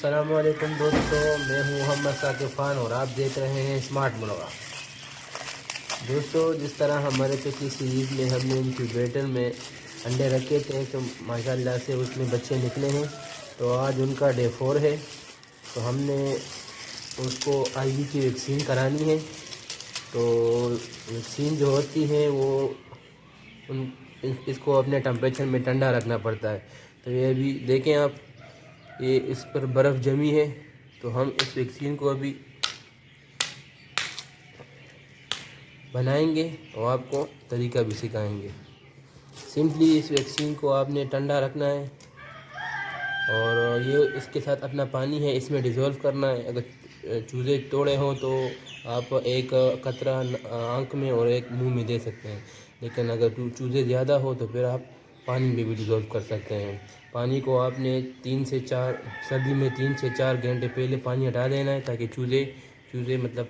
अस्सलामुअलैकुम दोस्तों, मैं हूं मोहम्मद साकिब खान और आप देख रहे हैं स्मार्ट मुर्गा। दोस्तों, जिस तरह हमारे पिछली सीरीज़ में हमने इनक्यूबेटर में अंडे रखे थे तो माशाल्लाह से उसमें बच्चे निकले हैं। तो आज उनका डे 4 है, तो हमने उसको आईवी की वैक्सीन करानी है। तो वैक्सीन जो होती है वो इसको अपने टेम्परेचर में ठंडा रखना पड़ता है। तो ये अभी देखें आप, ये इस पर बर्फ़ जमी है। तो हम इस वैक्सीन को अभी बनाएंगे और आपको तरीका भी सिखाएंगे। सिंपली इस वैक्सीन को आपने ठंडा रखना है और ये इसके साथ अपना पानी है इसमें डिज़ोल्व करना है। अगर चूज़े तोड़े हों तो आप एक कतरा आँख में और एक मुंह में दे सकते हैं, लेकिन अगर चूज़े ज़्यादा हो तो फिर आप पानी में भी डिज़ोल्व कर सकते हैं। पानी को आपने 3 से 4 सर्दी में 3 से 4 घंटे पहले पानी हटा देना है, ताकि चूज़े मतलब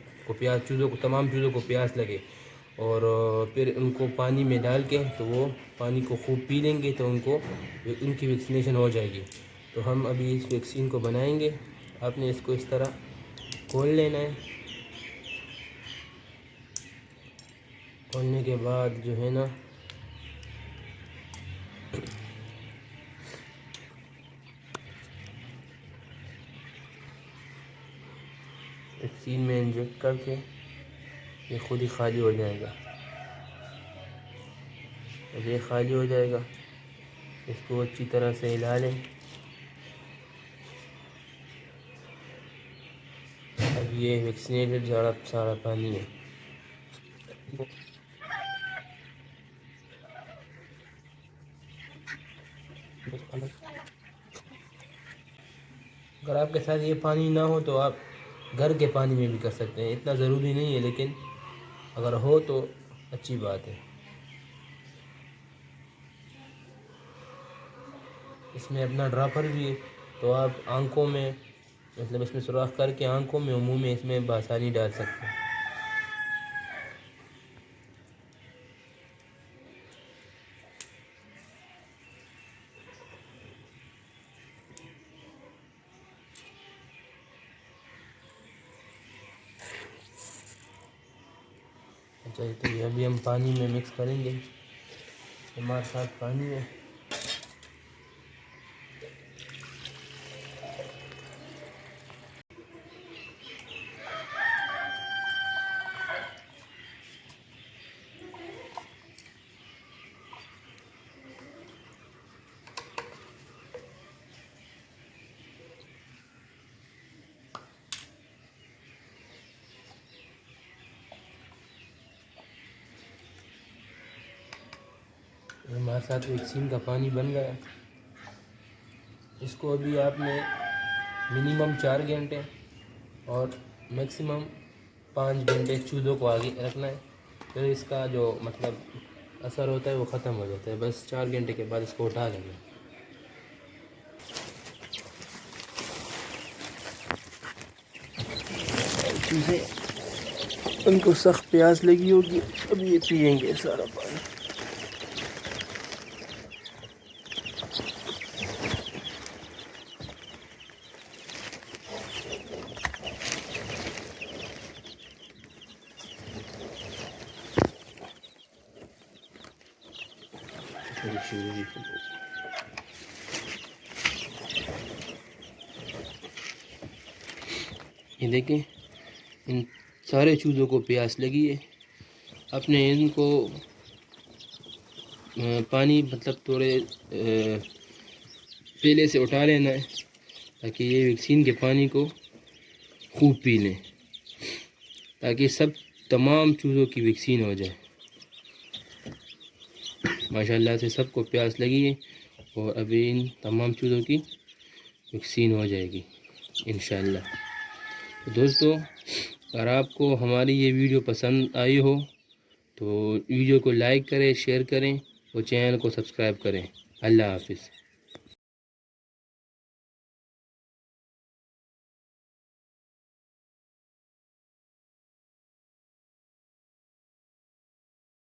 तमाम चूज़ों को प्यास लगे। और फिर उनको पानी में डाल के तो वो पानी को खूब पी लेंगे तो उनकी वैक्सीनेशन हो जाएगी। तो हम अभी इस वैक्सीन को बनाएंगे। आपने इसको इस तरह खोल लेना है। खोलने के बाद जो है ना, वैक्सीन में इंजेक्ट करके ये खुद ही खाली हो जाएगा। जब ये खाली हो जाएगा इसको अच्छी तरह से हिला लें। अब ये वैक्सीनेटेड सारा पानी है। अगर आपके साथ ये पानी ना हो तो आप घर के पानी में भी कर सकते हैं, इतना ज़रूरी नहीं है, लेकिन अगर हो तो अच्छी बात है। इसमें अपना ड्रॉपर भी है, तो आप आंखों में मतलब इसमें सुराख करके आंखों में और मुँह में इसमें बआसानी डाल सकते हैं। अच्छा, तो ये अभी हम पानी में मिक्स करेंगे। हमारे साथ पानी है, हमारे साथ वैक्सीन का पानी बन गया। इसको अभी आपने मिनिमम 4 घंटे और मैक्सिमम 5 घंटे चूज़ों को आगे रखना है। फिर इसका जो मतलब असर होता है वो ख़त्म हो जाता है। बस 4 घंटे के बाद इसको उठा लेना है। चूज़े उनको सख्त प्यास लगी होगी, अब ये पियेंगे सारा पानी। ये देखें, इन सारे चूज़ों को प्यास लगी है। अपने इनको पानी मतलब थोड़े पहले से उठा लेना है, ताकि ये वैक्सीन के पानी को खूब पी लें, ताकि तमाम चूज़ों की वैक्सीन हो जाए। माशाल्लाह से सबको प्यास लगी है और अभी इन तमाम चूज़ों की वैक्सीन हो जाएगी इंशाल्लाह। तो दोस्तों, अगर आपको हमारी ये वीडियो पसंद आई हो तो वीडियो को लाइक करें, शेयर करें और चैनल को सब्सक्राइब करें। अल्लाह हाफिज़।